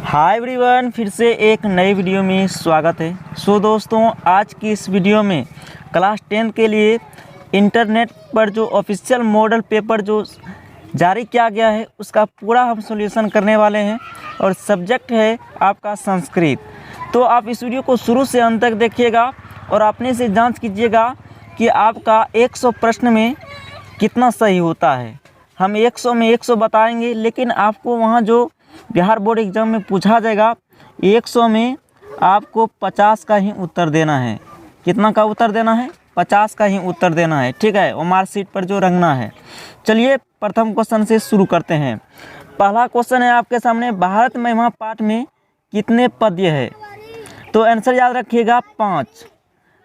Hi everyone, फिर से एक नई वीडियो में स्वागत है। दोस्तों, आज की इस वीडियो में क्लास 10 के लिए इंटरनेट पर जो ऑफिशियल मॉडल पेपर जो जारी किया गया है उसका पूरा हम सॉल्यूशन करने वाले हैं और सब्जेक्ट है आपका संस्कृत। तो आप इस वीडियो को शुरू से अंत तक देखिएगा और अपने से जांच कीजिएगा कि आपका 100 प्रश्न में कितना सही होता है। हम 100 में 100 बताएंगे, लेकिन आपको वहाँ जो बिहार बोर्ड एग्ज़ाम में पूछा जाएगा 100 में आपको 50 का ही उत्तर देना है। कितना का उत्तर देना है? 50 का ही उत्तर देना है, ठीक है। और मार्कशीट पर जो रंगना है। चलिए प्रथम क्वेश्चन से शुरू करते हैं। पहला क्वेश्चन है आपके सामने, भारत महिमा पाठ में कितने पद्य है? तो आंसर याद रखिएगा 5।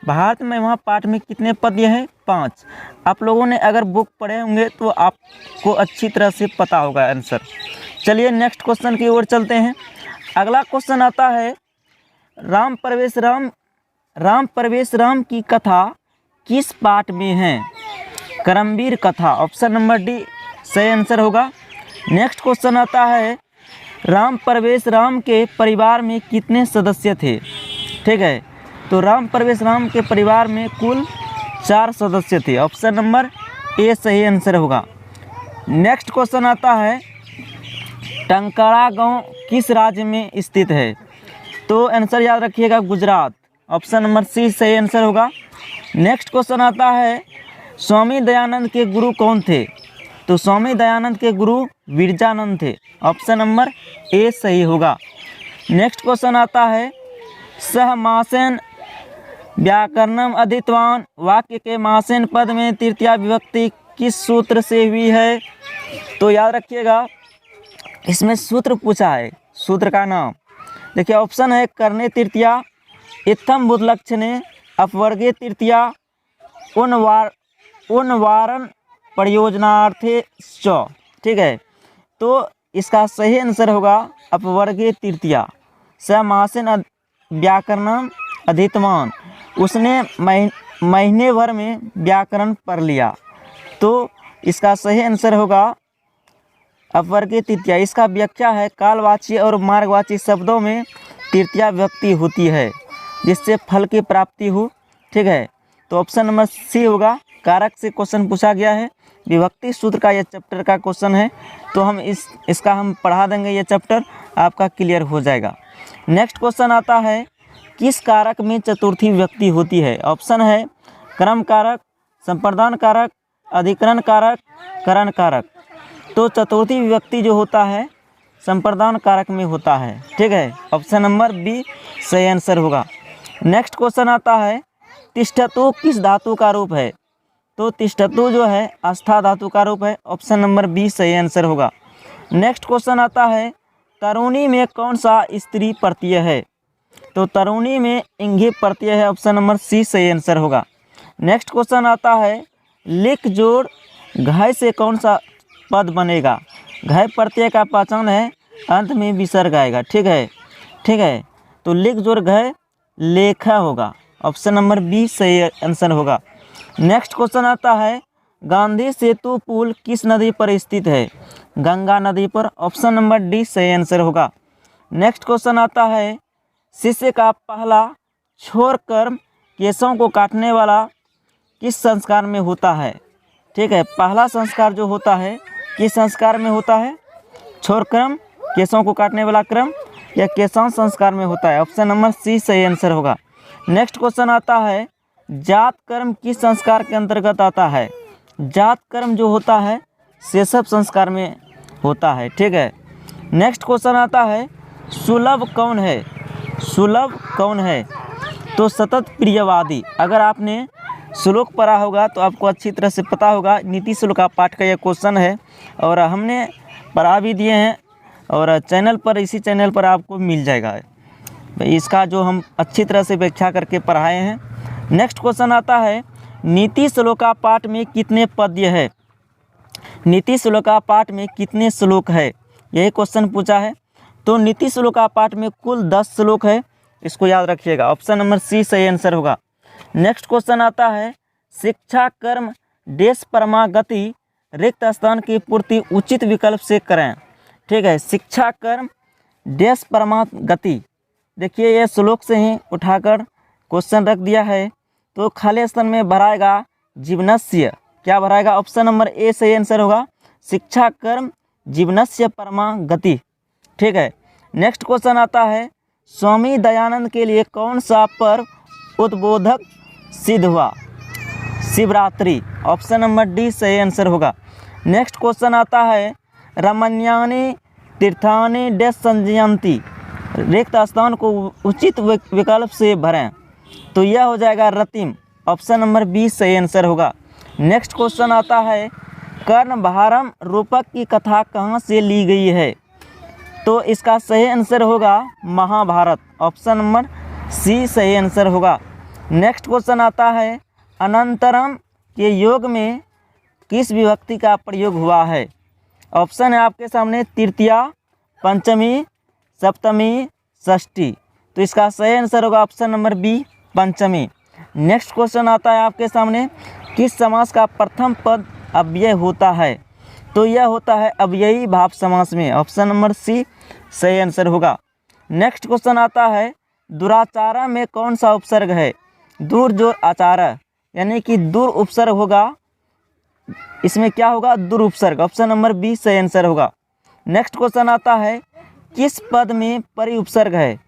भारत महिमा पाठ में कितने पद्य है? 5। आप लोगों ने अगर बुक पढ़े होंगे तो आपको अच्छी तरह से पता होगा आंसर। चलिए नेक्स्ट क्वेश्चन की ओर चलते हैं। अगला क्वेश्चन आता है, राम प्रवेश राम की कथा किस पाठ में है? करमवीर कथा, ऑप्शन नंबर डी सही आंसर होगा। नेक्स्ट क्वेश्चन आता है, राम प्रवेश राम के परिवार में कितने सदस्य थे? ठीक है, तो राम प्रवेश राम के परिवार में कुल 4 सदस्य थे, ऑप्शन नंबर ए सही आंसर होगा। नेक्स्ट क्वेश्चन आता है, टंकारा गांव किस राज्य में स्थित है? तो आंसर याद रखिएगा गुजरात, ऑप्शन नंबर सी सही आंसर होगा। नेक्स्ट क्वेश्चन आता है, स्वामी दयानंद के गुरु कौन थे? तो स्वामी दयानंद के गुरु विरजानंद थे, ऑप्शन नंबर ए सही होगा। नेक्स्ट क्वेश्चन आता है, सह मासेन व्याकरणम अधीतवान वाक्य के मासेन पद में तृतीया विभक्ति किस सूत्र से हुई है? तो याद रखिएगा इसमें सूत्र पूछा है, सूत्र का नाम देखिए। ऑप्शन है करने तृतीया, इत्थम बुध लक्षणे, अपवर्गे तृतीया, उन्वारण प्रयोजनार्थे च। ठीक है, तो इसका सही आंसर होगा अपवर्गे तृतीया। समासेन व्याकरणम अधीतवान, उसने महीने भर में व्याकरण पढ़ लिया, तो इसका सही आंसर होगा अपवर्गे तृतीया। इसका व्याख्या है, कालवाची और मार्गवाची शब्दों में तृतीया विभक्ति होती है जिससे फल की प्राप्ति हो। ठीक है, तो ऑप्शन नंबर सी होगा। कारक से क्वेश्चन पूछा गया है, विभक्ति सूत्र का यह चैप्टर का क्वेश्चन है, तो हम इसका हम पढ़ा देंगे, ये चैप्टर आपका क्लियर हो जाएगा। नेक्स्ट क्वेश्चन आता है, किस कारक में चतुर्थी विभक्ति होती है? ऑप्शन है क्रम कारक, संप्रदान कारक, अधिकरण कारक, करण कारक। तो चतुर्थी विभक्ति जो होता है संप्रदान कारक में होता है। ठीक है, ऑप्शन नंबर बी सही आंसर होगा। नेक्स्ट क्वेश्चन आता है, तिष्ठतु किस धातु का रूप है? तो तिष्ठतु जो है आस्था धातु का रूप है, ऑप्शन नंबर बी सही आंसर होगा। नेक्स्ट क्वेश्चन आता है, तरुणी में कौन सा स्त्री प्रत्यय है? तो तरुणी में इंघी प्रत्यय है, ऑप्शन नंबर सी सही आंसर होगा। नेक्स्ट क्वेश्चन आता है, लिख जोड़ घय से कौन सा पद बनेगा? घय प्रत्यय का पहचान है अंत में विसर्ग आएगा। ठीक है, तो लिख जोड़ घय लेखा होगा, ऑप्शन नंबर बी सही आंसर होगा। नेक्स्ट क्वेश्चन आता है, गांधी सेतु पुल किस नदी पर स्थित है? गंगा नदी पर, ऑप्शन नंबर डी सही आंसर होगा। नेक्स्ट क्वेश्चन आता है, शिष्य का पहला छोर कर्म केशों को काटने वाला किस संस्कार में होता है? ठीक है, पहला संस्कार जो होता है किस संस्कार में होता है? छोर क्रम, केशों को काटने वाला क्रम, या केशांत संस्कार में होता है, ऑप्शन नंबर सी सही आंसर होगा। नेक्स्ट क्वेश्चन आता है, जात कर्म किस संस्कार के अंतर्गत आता है? जात कर्म जो होता है सेसव संस्कार में होता है। ठीक है, नेक्स्ट क्वेश्चन आता है, सुलभ कौन है? सुलभ कौन है? तो सतत प्रियवादी। अगर आपने श्लोक पढ़ा होगा तो आपको अच्छी तरह से पता होगा, नीति श्लोक का पाठ का यह क्वेश्चन है और हमने पढ़ा भी दिए हैं और चैनल पर, इसी चैनल पर आपको मिल जाएगा इसका जो हम अच्छी तरह से व्याख्या करके पढ़ाए हैं। नेक्स्ट क्वेश्चन आता है, नीति श्लोक का पाठ में कितने पद्य है? नीति श्लोक का पाठ में कितने श्लोक है, यही क्वेश्चन पूछा है। तो नीति श्लोक का पाठ में कुल 10 श्लोक है, इसको याद रखिएगा, ऑप्शन नंबर सी सही आंसर होगा। नेक्स्ट क्वेश्चन आता है, शिक्षा कर्म देश परमागति रिक्त स्थान की पूर्ति उचित विकल्प से करें। ठीक है, शिक्षा कर्म डैश परमात्म गति। देखिए ये श्लोक से ही उठाकर क्वेश्चन रख दिया है। तो खाली स्थान में भराएगा जीवनस्य, क्या भराएगा? ऑप्शन नंबर ए सही आंसर होगा, शिक्षा कर्म जीवनस्य परमा गति। ठीक है, नेक्स्ट क्वेश्चन आता है, स्वामी दयानंद के लिए कौन सा पर्व उद्बोधक सिद्ध हुआ? शिवरात्रि। ऑप्शन नंबर डी सही आंसर होगा। नेक्स्ट क्वेश्चन आता है, रमण्यानि तीर्थानि डैश संजयंती। रिक्त स्थान को उचित विकल्प से भरें। तो यह हो जाएगा रतिम। ऑप्शन नंबर बी सही आंसर होगा। नेक्स्ट क्वेश्चन आता है, कर्णभारम रूपक की कथा कहाँ से ली गई है? तो इसका सही आंसर होगा महाभारत। ऑप्शन नंबर सी सही आंसर होगा। नेक्स्ट क्वेश्चन आता है, अनंतरम के योग में किस विभक्ति का प्रयोग हुआ है? ऑप्शन है आपके सामने तृतीया, पंचमी, सप्तमी, षष्ठी। तो इसका सही आंसर होगा ऑप्शन नंबर बी पंचमी। नेक्स्ट क्वेश्चन आता है आपके सामने, किस समास का प्रथम पद अव्यय होता है? तो यह होता है अव्ययी भाव समास में। ऑप्शन नंबर सी सही आंसर होगा। नेक्स्ट क्वेश्चन आता है, दुराचारा में कौन सा उपसर्ग है? दूर जो आचारा, यानी कि दूर उपसर्ग होगा, इसमें क्या होगा? दूर उपसर्ग। ऑप्शन नंबर बी सही आंसर होगा। नेक्स्ट क्वेश्चन आता है, किस पद में परि उपसर्ग है?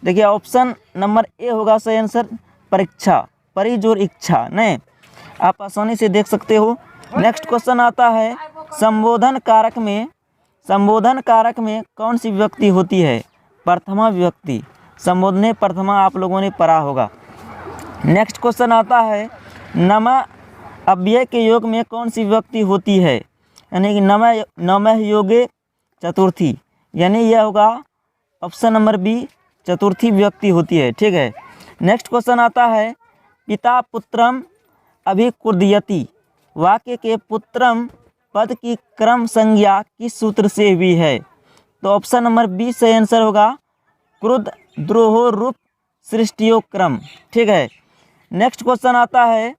देखिए ऑप्शन नंबर ए होगा सही आंसर, परीक्षा, परि जोर इच्छा। नहीं, आप आसानी से देख सकते हो। नेक्स्ट क्वेश्चन आता है, संबोधन कारक में कौन सी विभक्ति होती है? प्रथमा विभक्ति। संबोधने प्रथमा आप लोगों ने पढ़ा होगा। नेक्स्ट क्वेश्चन आता है, नमः अव्यय के योग में कौन सी विभक्ति होती है? यानी कि नमः योगे चतुर्थी, यानी यह होगा ऑप्शन नंबर बी चतुर्थी विभक्ति होती है। ठीक है, नेक्स्ट क्वेश्चन आता है, पिता पुत्रम अभिकुर्दयति वाक्य के पुत्रम पद की क्रम संज्ञा किस सूत्र से हुई है? तो ऑप्शन नंबर बी सही आंसर होगा, क्रुद्ध द्रोह रूप सृष्टियो क्रम। ठीक है, नेक्स्ट क्वेश्चन आता है,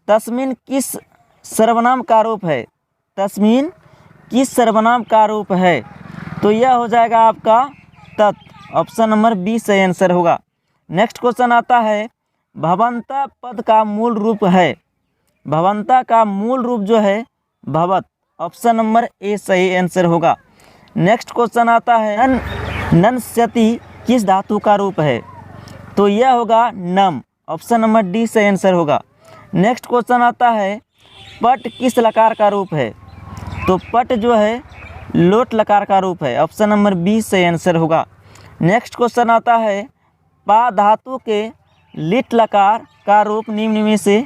तस्मिन किस सर्वनाम का रूप है? तस्मिन किस सर्वनाम का रूप है? तो यह हो जाएगा आपका तत्। ऑप्शन नंबर बी सही आंसर होगा। नेक्स्ट क्वेश्चन आता है, भवंता पद का मूल रूप है? भवंता का मूल रूप जो है भवत। ऑप्शन नंबर ए सही आंसर होगा। नेक्स्ट क्वेश्चन आता है, ननस्यति किस धातु का रूप है? तो यह होगा नम। ऑप्शन नंबर डी सही आंसर होगा। नेक्स्ट क्वेश्चन आता है, पट किस लकार का रूप है? तो पट जो है लोट लकार का रूप है। ऑप्शन नंबर बी सही आंसर होगा। नेक्स्ट क्वेश्चन आता है, पा धातु के लिट लकार का रूप निम्न में से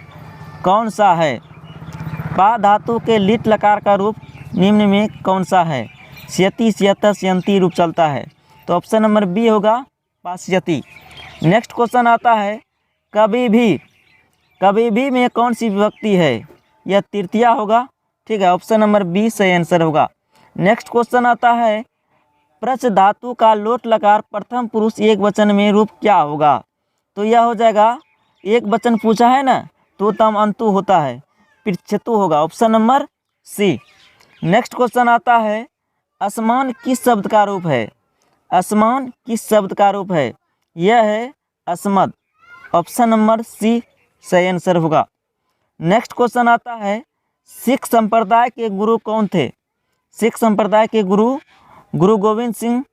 कौन सा है? पा धातु के लिट लकार का रूप निम्न में कौन सा है? स्यति, स्यत, स्यंती रूप चलता है। तो ऑप्शन नंबर बी होगा पास्यति। नेक्स्ट क्वेश्चन आता है, कभी भी में कौन सी विभक्ति है? यह तृतीया होगा। ठीक है, ऑप्शन नंबर बी सही आंसर होगा। नेक्स्ट क्वेश्चन आता है, प्रच धातु का लोट लकार प्रथम पुरुष एक वचन में रूप क्या होगा? तो यह हो जाएगा, एक वचन पूछा है ना, तो तम अंतु होता है, पृच्छतु होगा। Option number C. Next question आता है, असमान किस शब्द का रूप है? असमान किस शब्द का रूप है? यह है अस्मद। ऑप्शन नंबर सी सही आंसर होगा। नेक्स्ट क्वेश्चन आता है, सिख संप्रदाय के गुरु कौन थे? सिख संप्रदाय के गुरु गोविंद सिंह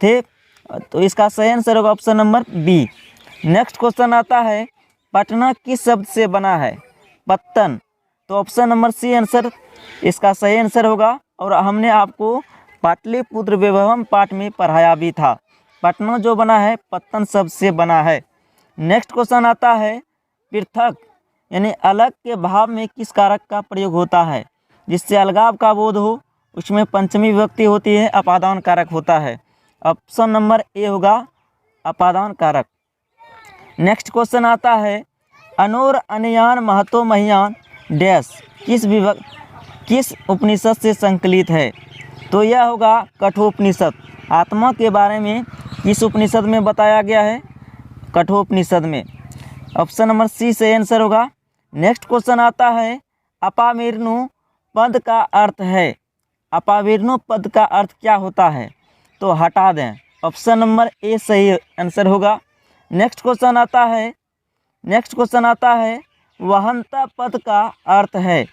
थे। तो इसका सही आंसर होगा option number B. Next question आता है, पटना किस शब्द से बना है? पत्तन। तो ऑप्शन नंबर सी आंसर इसका सही आंसर होगा। और हमने आपको पाटलिपुत्र वैभवम पाठ में पढ़ाया भी था, पटना जो बना है पत्तन शब्द से बना है। नेक्स्ट क्वेश्चन आता है, पृथक यानी अलग के भाव में किस कारक का प्रयोग होता है? जिससे अलगाव का बोध हो, उसमें पंचमी विभक्ति होती है, अपादान कारक होता है। ऑप्शन नंबर ए होगा अपादान कारक। नेक्स्ट क्वेश्चन आता है, अनोर अनयान महतो महियान डैश किस उपनिषद से संकलित है? तो यह होगा कठोपनिषद। आत्मा के बारे में किस उपनिषद में बताया गया है? कठोपनिषद में। ऑप्शन नंबर सी से आंसर होगा। नेक्स्ट क्वेश्चन आता है, अपामेर्नु पद का अर्थ है? अपामेर्नु पद का अर्थ क्या होता है? तो हटा दें। ऑप्शन नंबर ए सही आंसर होगा। नेक्स्ट क्वेश्चन आता है वहंता पद का अर्थ है।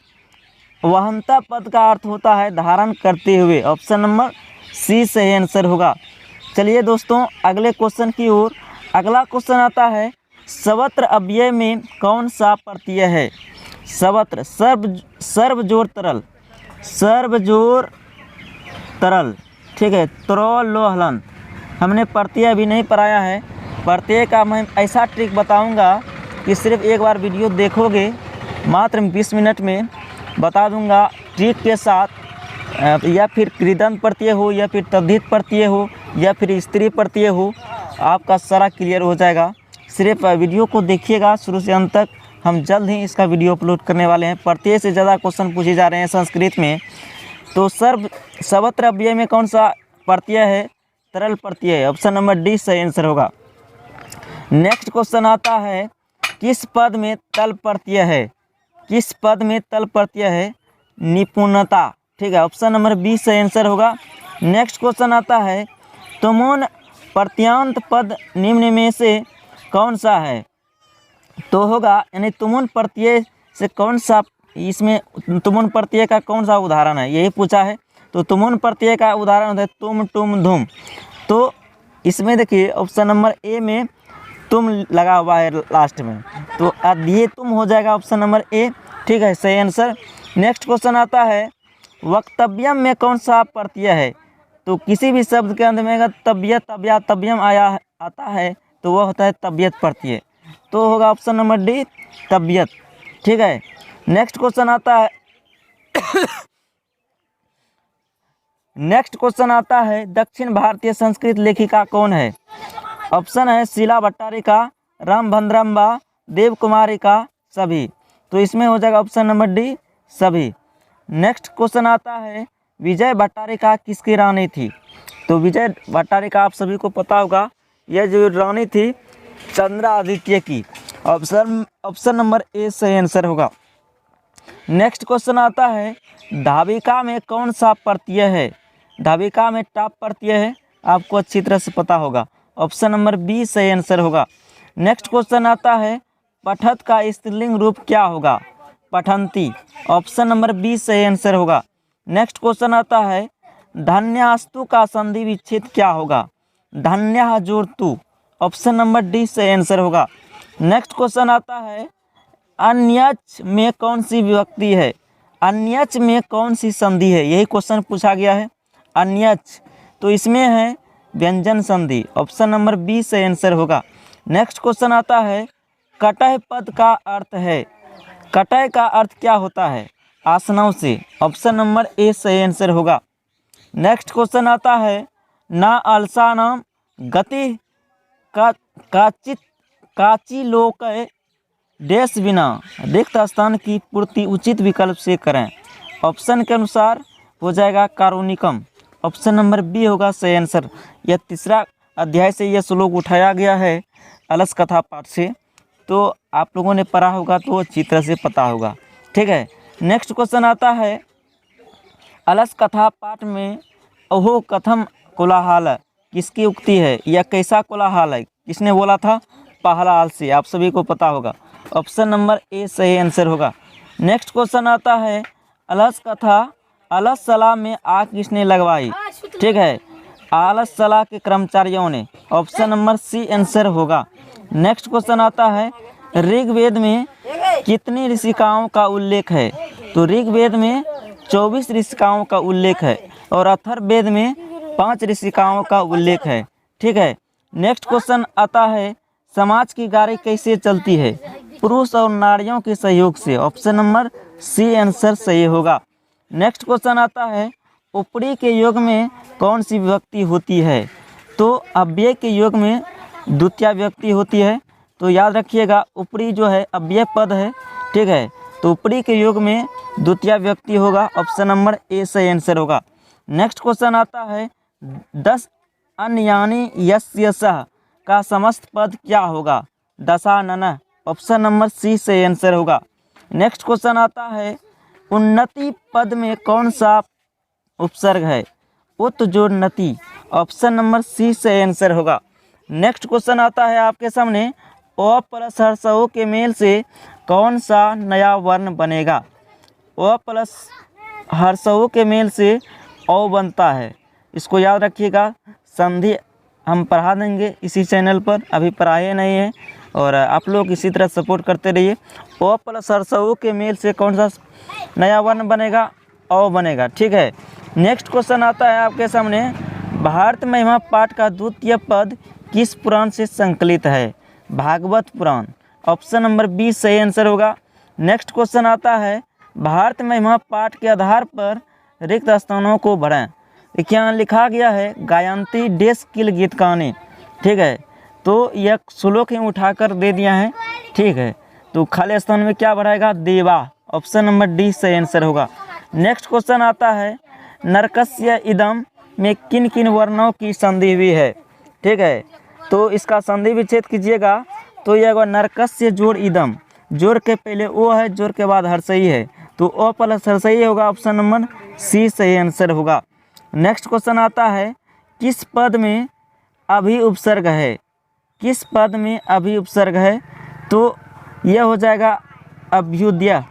वहंता पद का अर्थ होता है धारण करते हुए। ऑप्शन नंबर सी सही आंसर होगा। चलिए दोस्तों अगले क्वेश्चन की ओर। अगला क्वेश्चन आता है सर्वत्र अव्यय में कौन सा प्रत्यय है। सर्वत्र सर्वजोर तरल, ठीक है, त्रोलोहलन। हमने प्रत्यय अभी नहीं पढ़ाया है। प्रत्यय का मैं ऐसा ट्रिक बताऊंगा कि सिर्फ एक बार वीडियो देखोगे, मात्र 20 मिनट में बता दूंगा ट्रिक के साथ। या फिर कृदंत प्रत्यय हो, या फिर तद्धित प्रत्यय हो, या फिर स्त्री प्रत्यय हो, आपका सारा क्लियर हो जाएगा। सिर्फ वीडियो को देखिएगा शुरू से अंत तक। हम जल्द ही इसका वीडियो अपलोड करने वाले हैं। प्रत्यय से ज़्यादा क्वेश्चन पूछे जा रहे हैं संस्कृत में। तो सर्वत्र अव्यय में कौन सा प्रत्यय है? तरल प्रत्यय। ऑप्शन नंबर डी सही आंसर होगा। नेक्स्ट क्वेश्चन आता है किस पद में तल प्रत्यय है? किस पद में तल प्रत्यय है? निपुणता, ठीक है, ऑप्शन नंबर बी सही आंसर होगा। नेक्स्ट क्वेश्चन आता है तुमुन प्रत्यांत पद निम्न में से कौन सा है? तो होगा यानी तुमुन प्रत्यय से कौन सा, इसमें तुमुन प्रत्यय का कौन सा उदाहरण है, यही पूछा है। तो तुमुन प्रत्यय का उदाहरण होता है तुम, टुम, धुम। तो इसमें देखिए ऑप्शन नंबर ए में तुम लगा हुआ है लास्ट में, तो अध्यय तुम हो जाएगा ऑप्शन नंबर ए, ठीक है, सही आंसर। नेक्स्ट क्वेश्चन आता है वक्तव्यम में कौन सा प्रत्यय है? तो किसी भी शब्द के अंत में अगर तबियत, तबिया, तबियम आता है तो वह होता है तबियत प्रत्यय। तो होगा ऑप्शन नंबर डी तबियत, ठीक है। नेक्स्ट क्वेश्चन आता है दक्षिण भारतीय संस्कृत लेखिका कौन है? ऑप्शन है शीला भट्टारिका, रामभद्रम्बा, देव कुमारिका, सभी। तो इसमें हो जाएगा ऑप्शन नंबर डी सभी। नेक्स्ट क्वेश्चन आता है विजय भट्टारिका किसकी रानी थी? तो विजय भट्टारिका आप सभी को पता होगा, यह जो रानी थी चंद्रादित्य की। ऑप्शन नंबर ए सही आंसर होगा। नेक्स्ट क्वेश्चन आता है धाविका में कौन सा प्रत्यय है? धाविका में टाप प्रत्यय है, आपको अच्छी तरह से पता होगा। ऑप्शन नंबर बी सही आंसर होगा। नेक्स्ट क्वेश्चन आता है पठत का स्त्रीलिंग रूप क्या होगा? पठंती। ऑप्शन नंबर बी सही आंसर होगा। नेक्स्ट क्वेश्चन आता है धन्यास्तु का संधि विच्छेद क्या होगा? धन्या जोड़ तु। ऑप्शन नंबर डी सही आंसर होगा। नेक्स्ट क्वेश्चन आता है अन्यच में कौन सी विभक्ति है? अन्यच में कौन सी संधि है? यही क्वेश्चन पूछा गया है। अन्यच, तो इसमें है व्यंजन संधि। ऑप्शन नंबर बी सही आंसर होगा। नेक्स्ट क्वेश्चन आता है कटय पद का अर्थ है। कटय का अर्थ क्या होता है? आसनों से। ऑप्शन नंबर ए सही आंसर होगा। नेक्स्ट क्वेश्चन आता है ना अलसा नाम गति काची लोक देश बिना रिक्त स्थान की पूर्ति उचित विकल्प से करें। ऑप्शन के अनुसार हो जाएगा कारुणिकम। ऑप्शन नंबर बी होगा सही आंसर। यह तीसरा अध्याय से यह श्लोक उठाया गया है अलस कथा पाठ से, तो आप लोगों ने पढ़ा होगा तो अच्छी तरह से पता होगा, ठीक है। नेक्स्ट क्वेश्चन आता है अलस कथा पाठ में अहो कथम कोलाहल किसकी उक्ति है? यह कैसा कोलाहल है? किसने बोला था? पहलाल से, आप सभी को पता होगा। ऑप्शन नंबर ए सही आंसर होगा। नेक्स्ट क्वेश्चन आता है अलस कथा अलस सला में आग किसने लगवाई? ठीक है, आलस सला के कर्मचारियों ने। ऑप्शन नंबर सी आंसर होगा। नेक्स्ट क्वेश्चन आता है ऋग्वेद में कितनी ऋषिकाओं का उल्लेख है? तो ऋग्वेद में 24 ऋषिकाओं का उल्लेख है और अथर्ववेद में 5 ऋषिकाओं का उल्लेख है, ठीक है। नेक्स्ट क्वेश्चन आता है समाज की गाड़ी कैसे चलती है? पुरुष और नारियों के सहयोग से। ऑप्शन नंबर सी आंसर सही होगा। नेक्स्ट क्वेश्चन आता है ऊपरी के योग में कौन सी विभक्ति होती है? तो अव्यय के योग में द्वितीय विभक्ति होती है, तो याद रखिएगा ऊपरी जो है अव्यय पद है, ठीक है, तो ऊपरी के योग में द्वितीय विभक्ति होगा। ऑप्शन नंबर ए सही आंसर होगा। नेक्स्ट क्वेश्चन आता है 10 अन्यानी यस्य सह का समस्त पद क्या होगा? दशानन। ऑप्शन नंबर सी सही आंसर होगा। नेक्स्ट क्वेश्चन आता है उन्नति पद में कौन सा उपसर्ग है? उत्जोन्नति। ऑप्शन नंबर सी सही आंसर होगा। नेक्स्ट क्वेश्चन आता है आपके सामने, अ प्लस हर्षऊ के मेल से कौन सा नया वर्ण बनेगा? अ प्लस हर्षऊ के मेल से औ बनता है। इसको याद रखिएगा, संधि हम पढ़ा देंगे इसी चैनल पर, अभी पढ़ाए नहीं है, और आप लोग इसी तरह सपोर्ट करते रहिए। अ प्लस हर्षऊ के मेल से कौन सा नया वर्ण बनेगा? औ बनेगा, ठीक है। नेक्स्ट क्वेश्चन आता है आपके सामने, भारत महिमा पाठ का द्वितीय पद किस पुराण से संकलित है? भागवत पुराण। ऑप्शन नंबर बी सही आंसर होगा। नेक्स्ट क्वेश्चन आता है, भारत महिमा पाठ के आधार पर रिक्त स्थानों को भरें। देखिए यहाँ लिखा गया है गायंती डेस किल गीत कहानी, ठीक है। तो यह श्लोक ही उठाकर दे दिया है, ठीक है। तो खाली स्थान में क्या भराएगा? देवा। ऑप्शन नंबर डी सही आंसर होगा। नेक्स्ट क्वेश्चन आता है, नरकस्य इदम में किन किन वर्णों की संधि हुई है? ठीक है, तो इसका संधि विच्छेद कीजिएगा तो यह होगा नरकस्य जोड़ इदम, जोड़ के पहले ओ है, जोड़ के बाद हर्षई है, तो ओ प्लस हर्षई होगा। ऑप्शन नंबर सी सही आंसर होगा। नेक्स्ट क्वेश्चन आता है, किस पद में अभी उपसर्ग है? किस पद में अभी उपसर्ग है? तो यह हो जाएगा अभ्युदय।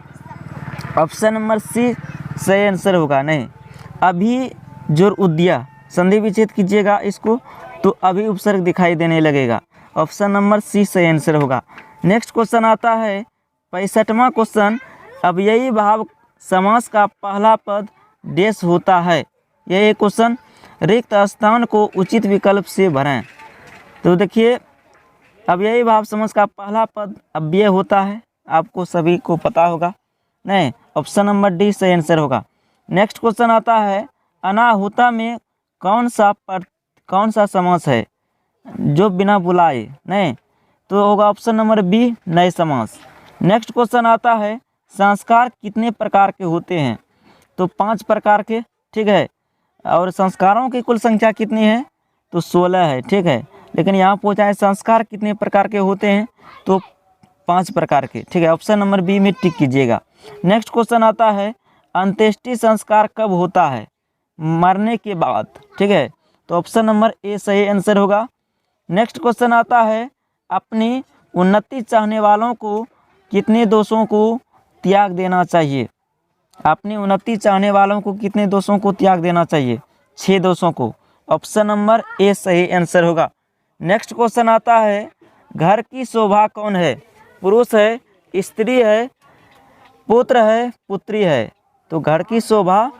ऑप्शन नंबर सी सही आंसर होगा। नहीं, अभी जोर उद्या, संधि विच्छेद कीजिएगा इसको तो अभी उपसर्ग दिखाई देने लगेगा। ऑप्शन नंबर सी सही आंसर होगा। नेक्स्ट क्वेश्चन आता है 65वां क्वेश्चन, अव्ययी भाव समास का पहला पद डेस होता है। यह क्वेश्चन, रिक्त स्थान को उचित विकल्प से भरें। तो देखिए अव्ययी भाव समास का पहला पद अव्यय होता है, आपको सभी को पता होगा। नहीं, ऑप्शन नंबर डी सही आंसर होगा। नेक्स्ट क्वेश्चन आता है, अनाहुता में कौन सा समास है जो बिना बुलाए? नहीं, तो होगा ऑप्शन नंबर बी नए समास। नेक्स्ट क्वेश्चन आता है, संस्कार कितने प्रकार के होते हैं? तो 5 प्रकार के, ठीक है। और संस्कारों की कुल संख्या कितनी है? तो 16 है, ठीक है। लेकिन यहाँ पूछा है संस्कार कितने प्रकार के होते हैं, तो 5 प्रकार के, ठीक है। ऑप्शन नंबर बी में टिक कीजिएगा। नेक्स्ट क्वेश्चन आता है, अंत्येष्टि संस्कार कब होता है? मरने के बाद, ठीक है। तो ऑप्शन नंबर ए सही आंसर होगा। नेक्स्ट क्वेश्चन आता है, अपनी उन्नति चाहने वालों को कितने दोषों को त्याग देना चाहिए? अपनी उन्नति चाहने वालों को कितने दोषों को त्याग देना चाहिए? 6 दोषों को। ऑप्शन नंबर ए सही आंसर होगा। नेक्स्ट क्वेश्चन आता है, घर की शोभा कौन है? पुरुष है, स्त्री है, पुत्र है, पुत्री है? तो घर की शोभा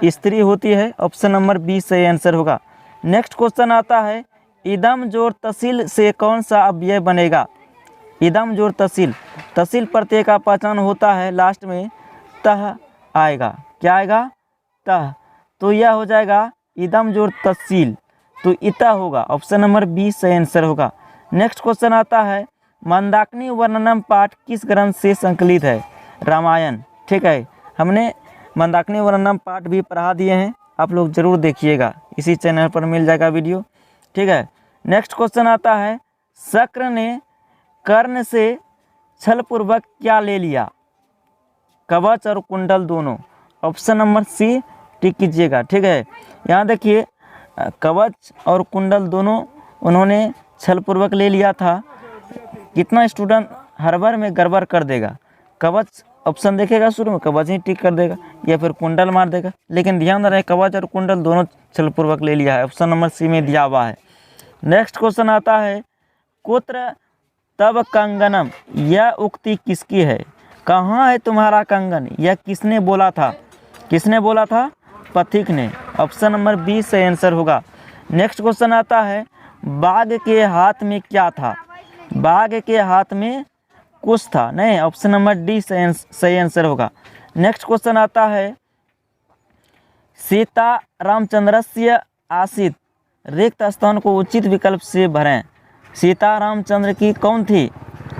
स्त्री होती है। ऑप्शन नंबर बी सही आंसर होगा। नेक्स्ट क्वेश्चन आता है, इदम जोड़ तहसील से कौन सा अव्यय बनेगा? इदम जोड़ तहसील, तहसील प्रत्यय का पहचान होता है लास्ट में तह आएगा। क्या आएगा? तह। तो यह हो जाएगा इदम जोड़ तहसील, तो इता होगा। ऑप्शन नंबर बी सही आंसर होगा। नेक्स्ट क्वेश्चन आता है, मंदाकिनी वर्णनम पाठ किस ग्रंथ से संकलित है? रामायण, ठीक है। हमने मंदाकिनी वर्णनम पाठ भी पढ़ा दिए हैं, आप लोग जरूर देखिएगा, इसी चैनल पर मिल जाएगा वीडियो, ठीक है। नेक्स्ट क्वेश्चन आता है, शक्र ने कर्ण से छलपूर्वक क्या ले लिया? कवच और कुंडल दोनों। ऑप्शन नंबर सी टिक कीजिएगा, ठीक है। यहाँ देखिए कवच और कुंडल दोनों उन्होंने छलपूर्वक ले लिया था। कितना स्टूडेंट हर बार में गड़बड़ कर देगा, कवच ऑप्शन देखेगा शुरू में, कवच ही टिक कर देगा या फिर कुंडल मार देगा, लेकिन ध्यान रहे कवच और कुंडल दोनों छलपूर्वक ले लिया है। ऑप्शन नंबर सी में दिया हुआ है। नेक्स्ट क्वेश्चन आता है, कुत्र तब कंगनम, यह उक्ति किसकी है? कहाँ है तुम्हारा कंगन? यह किसने बोला था? किसने बोला था? पथिक ने। ऑप्शन नंबर बी सही आंसर होगा। नेक्स्ट क्वेश्चन आता है, बाघ के हाथ में क्या था? बाघ के हाथ में कुछ था। नहीं, ऑप्शन नंबर डी सही आंसर होगा। नेक्स्ट क्वेश्चन आता है, सीता रामचंद्रस्य आसित रिक्त स्थान को उचित विकल्प से भरें। सीता रामचंद्र की कौन थी?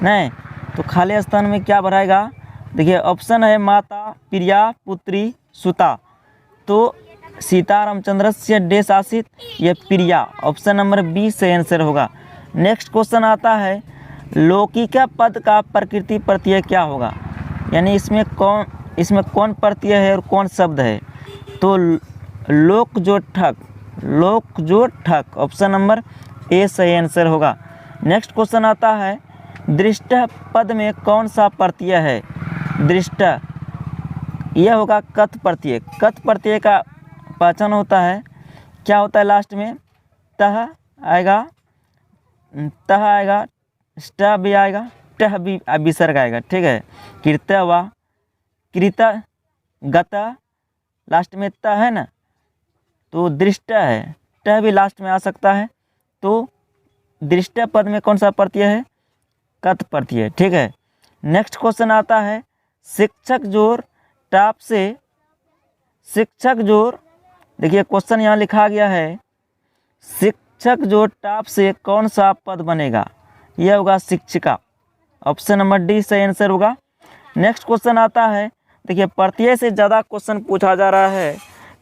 नहीं, तो खाली स्थान में क्या भराएगा? देखिए ऑप्शन है माता, प्रिया, पुत्री, सुता। तो सीता रामचंद्रस्य डेस आसित, यह प्रिया। ऑप्शन नंबर बी सही आंसर होगा। नेक्स्ट क्वेश्चन आता है, लौकिका पद का प्रकृति प्रत्यय क्या होगा? यानी इसमें कौन प्रत्यय है और कौन शब्द है? तो लोक जो ठक, लोक जोड़ ठक, ऑप्शन नंबर ए सही आंसर होगा। नेक्स्ट क्वेश्चन आता है दृष्ट पद में कौन सा प्रत्यय है? दृष्ट, यह होगा कथ प्रत्यय। कथ प्रत्यय का पहचान होता है, क्या होता है लास्ट में? तह आएगा, तह आएगा, स्ट भी आएगा, टह भी विसर्ग आएगा, ठीक है। कृत व कृत गत लास्ट में त है ना, तो दृष्ट है, टह भी लास्ट में आ सकता है। तो दृष्ट पद में कौन सा प्रत्यय है? कथ प्रत्यय, ठीक है। नेक्स्ट क्वेश्चन आता है शिक्षक जोड़ टाप से, शिक्षक जोड़, देखिए क्वेश्चन यहाँ लिखा गया है शिक्षक जोड़ टाप से कौन सा पद बनेगा? यह होगा शिक्षिका, ऑप्शन नंबर डी सही आंसर होगा। नेक्स्ट क्वेश्चन आता है, देखिए प्रत्यय से ज़्यादा क्वेश्चन पूछा जा रहा है,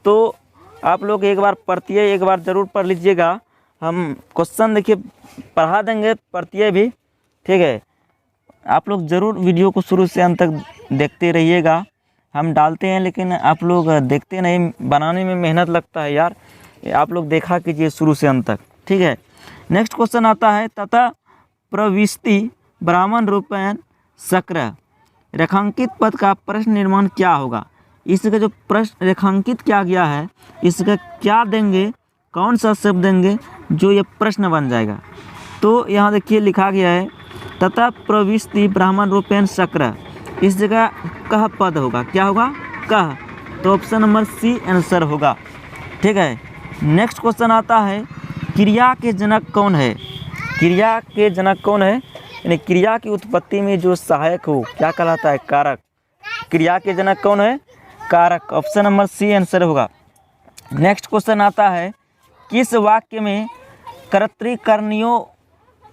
तो आप लोग एक बार प्रत्यय एक बार ज़रूर पढ़ लीजिएगा। हम क्वेश्चन देखिए पढ़ा देंगे प्रत्यय भी, ठीक है। आप लोग ज़रूर वीडियो को शुरू से अंत तक देखते रहिएगा। हम डालते हैं लेकिन आप लोग देखते नहीं, बनाने में मेहनत लगता है यार, आप लोग देखा कीजिए शुरू से अंत तक, ठीक है। नेक्स्ट क्वेश्चन आता है तथा प्रविष्टि ब्राह्मण रूपेण शक्र, रेखांकित पद का प्रश्न निर्माण क्या होगा? इसका जो प्रश्न रेखांकित किया गया है, इसका क्या देंगे, कौन सा शब्द देंगे जो ये प्रश्न बन जाएगा? तो यहाँ देखिए लिखा गया है तथा प्रविष्टि ब्राह्मण रूपेण शक्र, इस जगह कह पद होगा, क्या होगा? कह, तो ऑप्शन नंबर सी आंसर होगा, ठीक है। नेक्स्ट क्वेश्चन आता है क्रिया के जनक कौन है? क्रिया के जनक कौन है? यानी क्रिया की उत्पत्ति में जो सहायक हो, क्या कहलाता है? कारक। क्रिया के जनक कौन है? कारक, ऑप्शन नंबर सी आंसर होगा। नेक्स्ट क्वेश्चन आता है किस वाक्य में कर्तृकर्णियों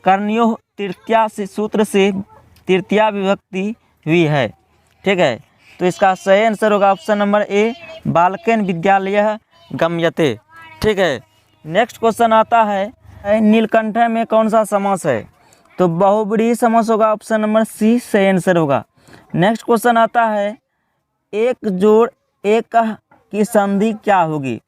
कर्णियों तृतीया से सूत्र से तृतीया विभक्ति हुई है, ठीक है। तो इसका सही आंसर होगा ऑप्शन नंबर ए बालकेन विद्यालय गम्यते, ठीक है। नेक्स्ट क्वेश्चन आता है नीलकंठ में कौन सा समास है? तो बहुब्रीहि समास होगा, ऑप्शन नंबर सी सही आंसर होगा। नेक्स्ट क्वेश्चन आता है एक जोड़ एक की संधि क्या होगी?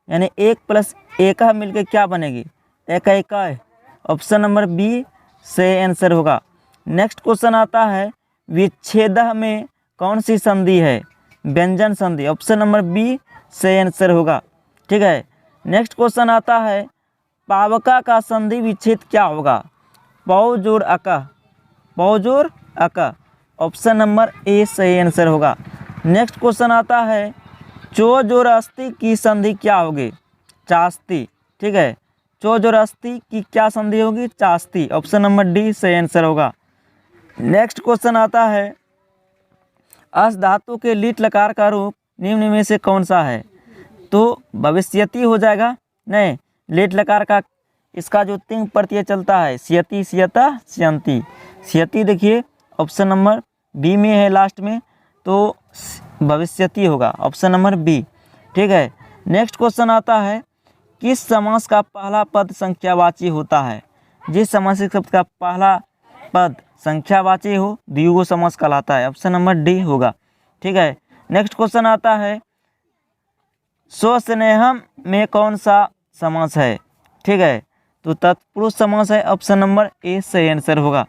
यानी एक प्लस एक मिलकर क्या बनेगी? एक एक, ऑप्शन नंबर बी सही आंसर होगा। नेक्स्ट क्वेश्चन आता है विच्छेद में कौन सी संधि है? व्यंजन संधि, ऑप्शन नंबर बी सही आंसर होगा, ठीक है। नेक्स्ट क्वेश्चन आता है पावका का संधि विच्छेद क्या होगा? पौ जोड़ अका, पौ जोड़ अका, ऑप्शन नंबर ए सही आंसर होगा। नेक्स्ट क्वेश्चन आता है चो जोड़ अस्थि की संधि क्या होगी? चास्ती, ठीक है। चो जोड़ अस्थि की क्या संधि होगी? चास्ती, ऑप्शन नंबर डी सही आंसर होगा। नेक्स्ट क्वेश्चन आता है अस धातु के लीट लकार का रूप निम्न में से कौन सा है? तो भविष्यति हो जाएगा, नहीं, लेट लकार का इसका जो तिंग प्रत्यय चलता है सियति सियता सियंती, सियति देखिए ऑप्शन नंबर बी में है लास्ट में, तो भविष्यति होगा, ऑप्शन नंबर बी, ठीक है। नेक्स्ट क्वेश्चन आता है किस समास का पहला पद संख्यावाची होता है? जिस समासिक शब्द का पहला पद संख्यावाची हो द्विगु समास कहलाता है, ऑप्शन नंबर डी होगा, ठीक है। नेक्स्ट क्वेश्चन आता है स्वस्नेहम में कौन सा समास है? ठीक है, तो तत्पुरुष समास है, ऑप्शन नंबर ए सही आंसर होगा।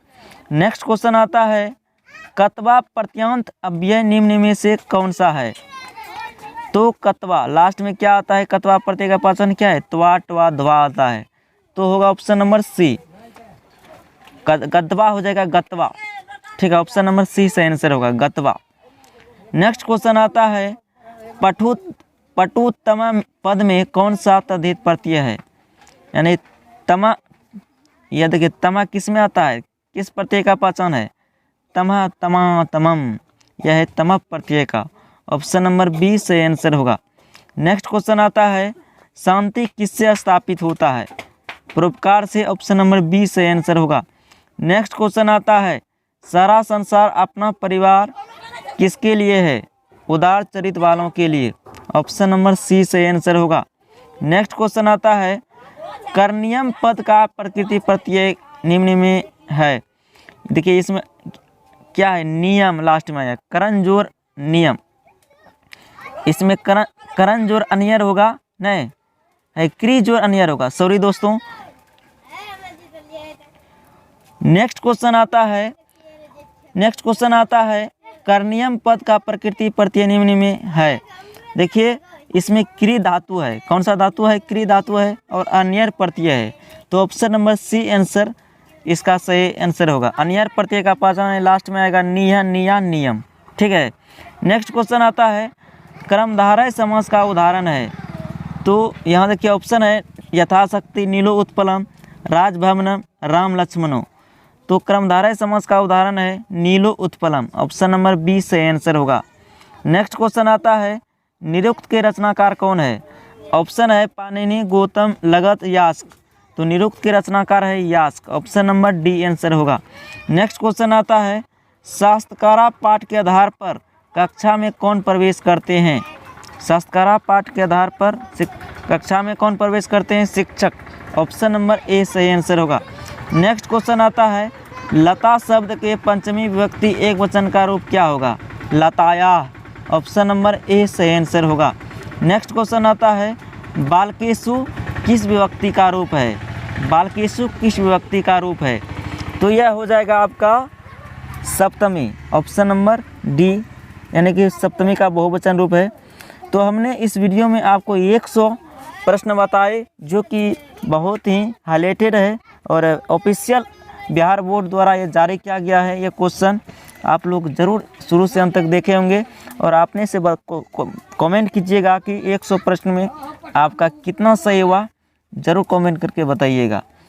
नेक्स्ट क्वेश्चन आता है कतवा प्रत्यंत अव्यय निम्न में से कौन सा है? तो कतवा लास्ट में क्या आता है? कतवा प्रत्यय का पहचान क्या है? त्वा ट्वा ध्वा आता है, तो होगा ऑप्शन नंबर सी, गतवा हो जाएगा गतवा, ठीक है, ऑप्शन नंबर सी सही आंसर होगा, गतवा। नेक्स्ट क्वेश्चन आता है पटुतम पद में कौन सा तद्धित प्रत्यय है? यानी तमा, यह देखिए तमा किस में आता है? किस प्रत्यय का पहचान है? तमा तमा तमम, यह है तम प्रत्यय का, ऑप्शन नंबर बी से आंसर होगा। नेक्स्ट क्वेश्चन आता है शांति किससे स्थापित होता है? परोपकार से, ऑप्शन नंबर बी से आंसर होगा। नेक्स्ट क्वेश्चन आता है सारा संसार अपना परिवार किसके लिए है? उदार चरित्र वालों के लिए, ऑप्शन नंबर सी से आंसर होगा। नेक्स्ट क्वेश्चन आता है कर्णियम पद का प्रकृति प्रत्यय निम्न में है। देखिए इसमें क्या है? नियम लास्ट में आया, करण जोर नियम, इसमें करण जोर अनियर होगा, नहीं है क्रीज और अनियर होगा, सॉरी दोस्तों। नेक्स्ट क्वेश्चन आता है कर्नियम पद का प्रकृति प्रत्यय निम्न में है। देखिए इसमें क्री धातु है, कौन सा धातु है, क्री धातु है और अनियर प्रत्यय है, तो ऑप्शन नंबर सी आंसर इसका सही आंसर होगा। अनियर प्रत्यय का पहचान लास्ट में आएगा निह, निया, नियम, ठीक है। नेक्स्ट क्वेश्चन आता है कर्मधारय समास का उदाहरण है, तो यहाँ देखिए ऑप्शन है यथाशक्ति, नीलो उत्पलम, राजभवनम, राम लक्ष्मणो, तो कर्मधारय समास का उदाहरण है नीलो उत्पलम, ऑप्शन नंबर बी से आंसर होगा। नेक्स्ट क्वेश्चन आता है निरुक्त के रचनाकार कौन है, ऑप्शन है पाणिनि, गौतम, लगत, यास्क, तो निरुक्त के रचनाकार है Yaska, option number D answer होगा। नेक्स्ट क्वेश्चन आता है शास्त्रकारा पाठ के आधार पर कक्षा में कौन प्रवेश करते हैं, शास्त्रकारा पाठ के आधार पर कक्षा में कौन प्रवेश करते हैं, शिक्षक, ऑप्शन नंबर ए सही आंसर होगा। नेक्स्ट क्वेश्चन आता है लता शब्द के पंचमी विभक्ति एक वचन का रूप क्या होगा, लताया, ऑप्शन नंबर ए सही आंसर होगा। नेक्स्ट क्वेश्चन आता है बालकेशु किस विभक्ति का रूप है, बालकेशु किस विभक्ति का रूप है, तो यह हो जाएगा आपका सप्तमी, ऑप्शन नंबर डी, यानी कि सप्तमी का बहुवचन रूप है। तो हमने इस वीडियो में आपको 100 प्रश्न बताए जो कि बहुत ही हाईलाइटेड है और ऑफिशियल बिहार बोर्ड द्वारा ये जारी किया गया है। ये क्वेश्चन आप लोग ज़रूर शुरू से अंत तक देखे होंगे और आपने से कमेंट कीजिएगा कि 100 प्रश्न में आपका कितना सही हुआ, ज़रूर कमेंट करके बताइएगा।